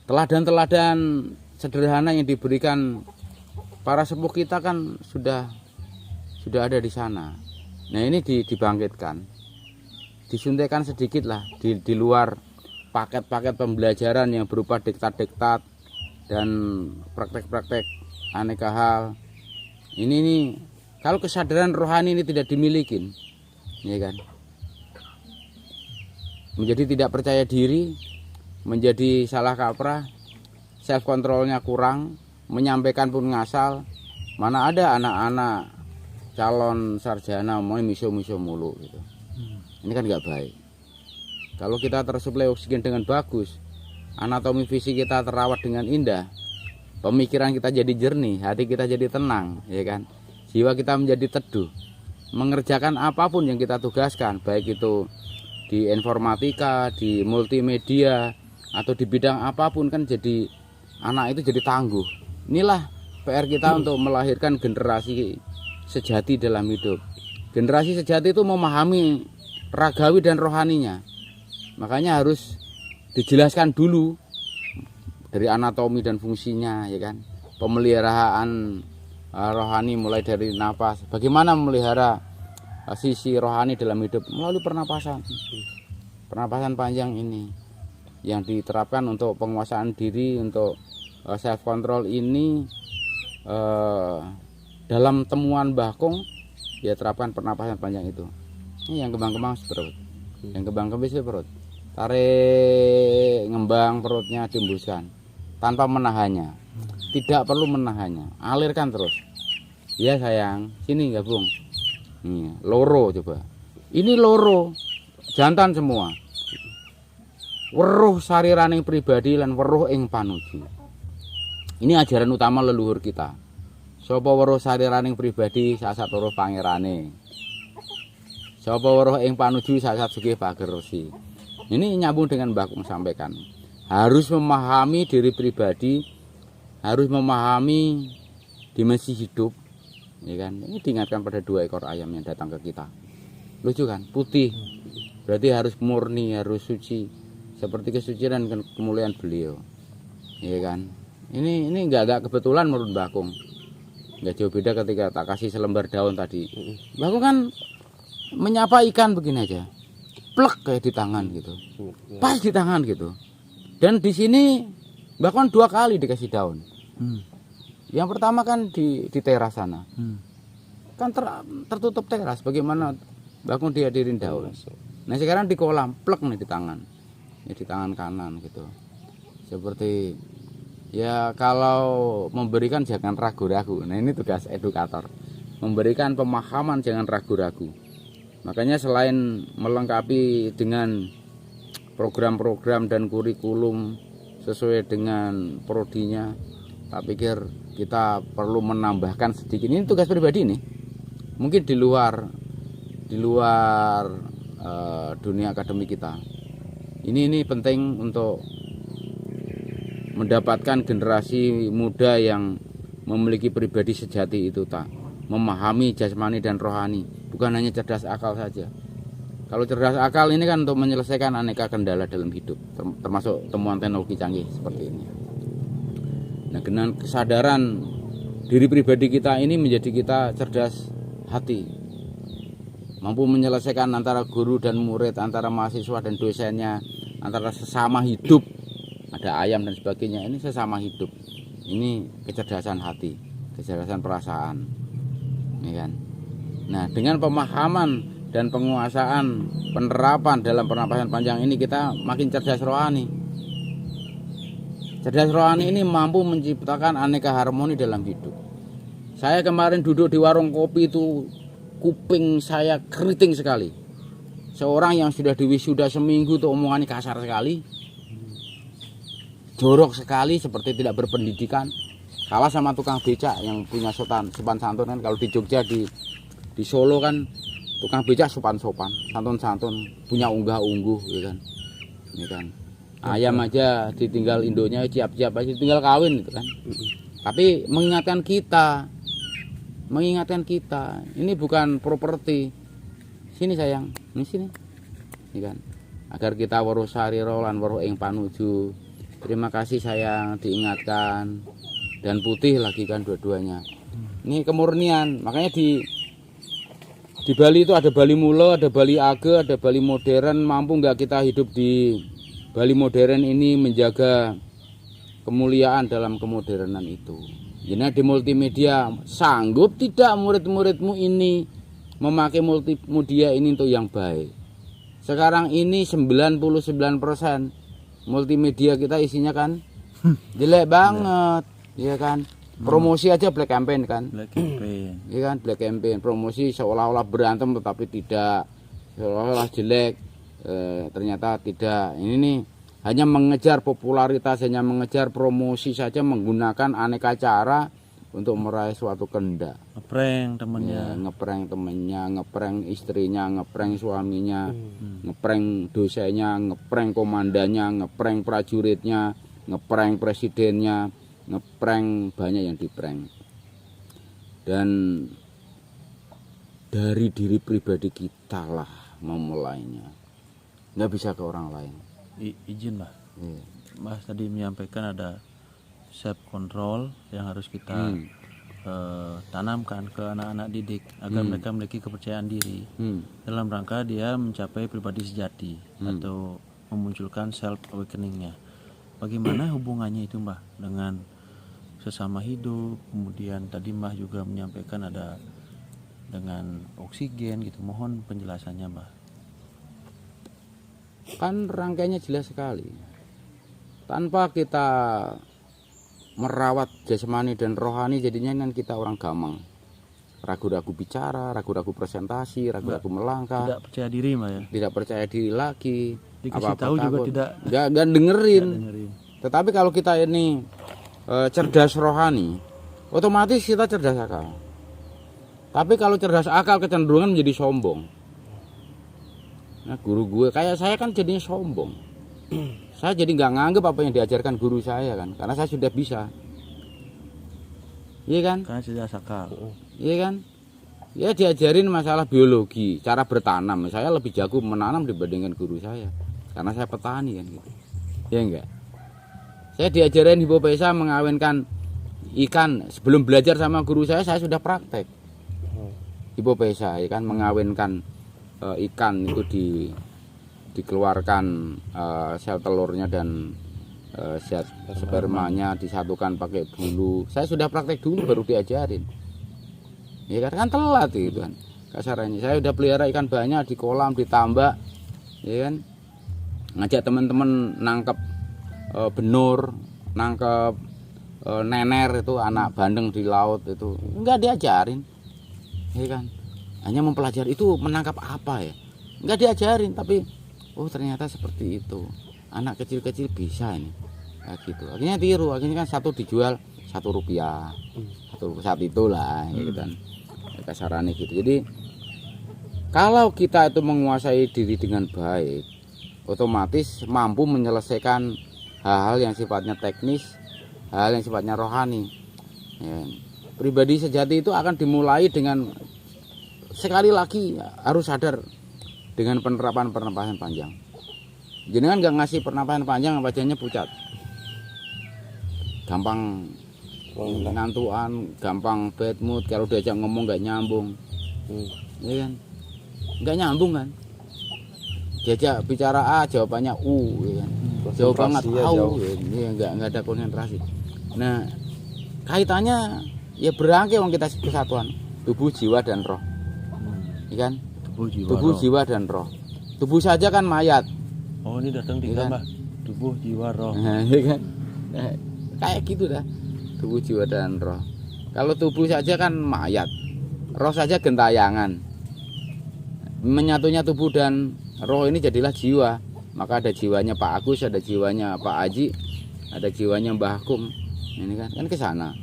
teladan-teladan sederhana yang diberikan para sepuh kita kan sudah ada di sana. Nah ini dibangkitkan, disuntikan sedikit lah di luar paket-paket pembelajaran yang berupa diktat-diktat dan praktek-praktek aneka hal. Ini nih, kalau kesadaran rohani ini tidak dimiliki, ya kan, menjadi tidak percaya diri, menjadi salah kaprah, self controlnya kurang, menyampaikan pun ngasal. Mana ada anak-anak calon sarjana mau miso-miso mulu gitu. Ini kan nggak baik. Kalau kita tersuplai oksigen dengan bagus, anatomi fisik kita terawat dengan indah, pemikiran kita jadi jernih, hati kita jadi tenang, ya kan, jiwa kita menjadi teduh, mengerjakan apapun yang kita tugaskan, baik itu di informatika, di multimedia, atau di bidang apapun, kan jadi anak itu jadi tangguh. Inilah PR kita untuk melahirkan generasi sejati dalam hidup. Generasi sejati itu memahami ragawi dan rohaninya. Makanya harus dijelaskan dulu dari anatomi dan fungsinya, ya kan. Pemeliharaan rohani mulai dari napas. Bagaimana memelihara sisi rohani dalam hidup melalui pernapasan. Pernapasan panjang ini yang diterapkan untuk penguasaan diri, untuk self control ini dalam temuan Mbah Kong dia terapkan pernapasan panjang itu. Ini yang kembang-kembang perut, yang kembang-kembis perut, tarik ngembang perutnya, dihembuskan tanpa menahannya, tidak perlu menahannya, alirkan terus. Ya sayang, sini gabung. Nih, loro coba. Ini loro, jantan semua. Weruh sariraning pribadi lan weruh ing panuju. Ini ajaran utama leluhur kita. Sapa weruh sariraning pribadi sasat weruh pangerane. Sapa weruh ing panuju sasat sugih pagersi. Ini nyambung dengan Mbah Kong sampaikan. Harus memahami diri pribadi, harus memahami dimensi hidup, ya kan? Ini diingatkan pada 2 ekor ayam yang datang ke kita. Lucu kan? Putih. Berarti harus murni, harus suci, seperti kesucian dan kemuliaan beliau, ya kan? Ini enggak kebetulan menurut Mbah Kong. Enggak jauh beda ketika tak kasih selembar daun tadi. Mbah Kong kan menyapa ikan begini aja, plek kayak di tangan gitu, pas di tangan gitu. Dan di sini Mbah Kong 2 kali dikasih daun. Yang pertama kan di teras sana, kan tertutup teras. Bagaimana Mbah Kong dihadirin daun? Nah sekarang di kolam, plek nih di tangan, ya di tangan kanan gitu. Seperti ya kalau memberikan jangan ragu-ragu. Nah ini tugas edukator, memberikan pemahaman jangan ragu-ragu. Makanya selain melengkapi dengan program-program dan kurikulum sesuai dengan prodinya, tak pikir kita perlu menambahkan sedikit. Ini tugas pribadi nih, mungkin di luar dunia akademik kita. Ini penting untuk mendapatkan generasi muda yang memiliki pribadi sejati itu, tak memahami jasmani dan rohani, bukan hanya cerdas akal saja. Kalau cerdas akal ini kan untuk menyelesaikan aneka kendala dalam hidup, termasuk temuan teknologi canggih seperti ini. Nah, dengan kesadaran diri pribadi kita ini menjadi kita cerdas hati, mampu menyelesaikan antara guru dan murid, antara mahasiswa dan dosennya, antara sesama hidup, ada ayam dan sebagainya. Ini sesama hidup, ini kecerdasan hati, kecerdasan perasaan, ya kan? Nah, dengan pemahaman dan penguasaan penerapan dalam pernapasan panjang ini, kita makin cerdas rohani. Cerdas rohani ini mampu menciptakan aneka harmoni dalam hidup. Saya kemarin duduk di warung kopi itu, kuping saya keriting sekali. Seorang yang sudah diwisuda seminggu tuh omongannya kasar sekali, jorok sekali, seperti tidak berpendidikan. Kalah sama tukang becak yang punya sopan santun kan. Kalau di Jogja, di Solo kan tukang becak sopan-sopan, santun-santun, punya unggah-ungguh, ya kan. Ini kan ayam aja ditinggal indonya siap-siap aja, tinggal kawin gitu kan. Tapi mengingatkan kita, ini bukan properti. Sini sayang, ini sini, ya kan. Agar kita weruh sarira lan weruh ing panuju, terima kasih sayang, diingatkan. Dan putih lagi kan dua-duanya. Ini kemurnian. Makanya di Bali itu ada Bali Mula, ada Bali Age, ada Bali modern. Mampu nggak kita hidup di Bali modern ini menjaga kemuliaan dalam kemodernan itu? Jadi di multimedia sanggup tidak murid-muridmu ini memakai multimedia ini untuk yang baik? Sekarang ini 99% multimedia kita isinya kan jelek banget, ya kan? Promosi aja black campaign kan? Black campaign. Iya kan, black campaign. Promosi seolah-olah berantem tetapi tidak, seolah-olah jelek, ternyata tidak. Ini nih hanya mengejar popularitas, hanya mengejar promosi saja, menggunakan aneka cara untuk meraih suatu kehendak. Ngeprank temennya. Ya, ngeprank temennya, ngeprank istrinya, ngeprank suaminya, ngeprank dosennya, ngeprank komandannya, ngeprank prajuritnya, ngeprank presidennya, ngeprank, banyak yang diprank. Dan dari diri pribadi kita lah memulainya, nggak bisa ke orang lain. Izin lah, Ya. Mas tadi menyampaikan ada self control yang harus kita tanamkan ke anak-anak didik agar mereka memiliki kepercayaan diri dalam rangka dia mencapai pribadi sejati atau memunculkan self awakeningnya. Bagaimana hubungannya itu Mbah dengan sesama hidup? Kemudian tadi Mbah juga menyampaikan ada dengan oksigen gitu. Mohon penjelasannya Mbah. Kan rangkaiannya jelas sekali. Tanpa kita merawat jasmani dan rohani, jadinya kan kita orang gamang, ragu-ragu bicara, ragu-ragu presentasi, ragu-ragu melangkah, Tidak percaya diri Mbah ya. tidak percaya diri lagi, Dikasih tahu juga tidak nggak dengerin. dengerin. Tetapi kalau kita ini cerdas rohani, otomatis kita cerdas akal. Tapi kalau cerdas akal kecenderungan menjadi sombong. Nah, guru gue kayak saya kan jadinya sombong. Saya jadi nggak nganggep apa yang diajarkan guru saya kan, karena saya sudah bisa. Iya kan? Karena cerdas akal. Iya kan? Ya diajarin masalah biologi, cara bertanam. Saya lebih jago menanam dibandingkan guru saya, karena saya petani kan gitu. Ya enggak? Saya diajarin hipopesa mengawinkan ikan. Sebelum belajar sama guru saya sudah praktek hipopesa, ya kan, mengawinkan ikan itu dikeluarkan sel telurnya dan sel spermanya disatukan pakai bulu. Saya sudah praktek dulu baru diajarin. Ya kan telat itu kan kasarannya. Saya udah pelihara ikan banyak di kolam, di tambak, ya kan. Ngajak teman-teman nangkep benur, nangkep nener, itu anak bandeng di laut, itu enggak diajarin, ya kan. Hanya mempelajari itu menangkap apa ya, enggak diajarin. Tapi oh ternyata seperti itu, anak kecil-kecil bisa ini kayak gitu. Akhirnya tiru, akhirnya kan satu dijual Rp1, satu saat itulah, ya kan, kasarannya gitu. Jadi kalau kita itu menguasai diri dengan baik, otomatis mampu menyelesaikan hal-hal yang sifatnya teknis, hal yang sifatnya rohani. Ya. Pribadi sejati itu akan dimulai dengan, sekali lagi harus sadar, dengan penerapan pernapasan panjang. Jangan nggak ngasih pernapasan panjang, wajahnya pucat, gampang ngantuan, gampang bad mood, kalau diajak ngomong nggak nyambung, ya kan, nggak nyambung kan. Diajak bicara A jawabannya U, ya kan, jauh banget jauh, ya, nggak ada konsentrasi. Nah kaitannya ya berangkai wong kita kesatuan tubuh, jiwa dan roh, ya kan. Tubuh, jiwa dan roh. Tubuh saja kan mayat. Oh ini datang tiga Mbah. Tubuh, jiwa, roh. Nah, ya kan. Nah, kayak gitu dah. Tubuh, jiwa dan roh. Kalau tubuh saja kan mayat, roh saja gentayangan. Menyatunya tubuh dan roh ini jadilah jiwa. Maka ada jiwanya Pak Agus, ada jiwanya Pak Aji, ada jiwanya Mbah Kum. Ini kan ke sana.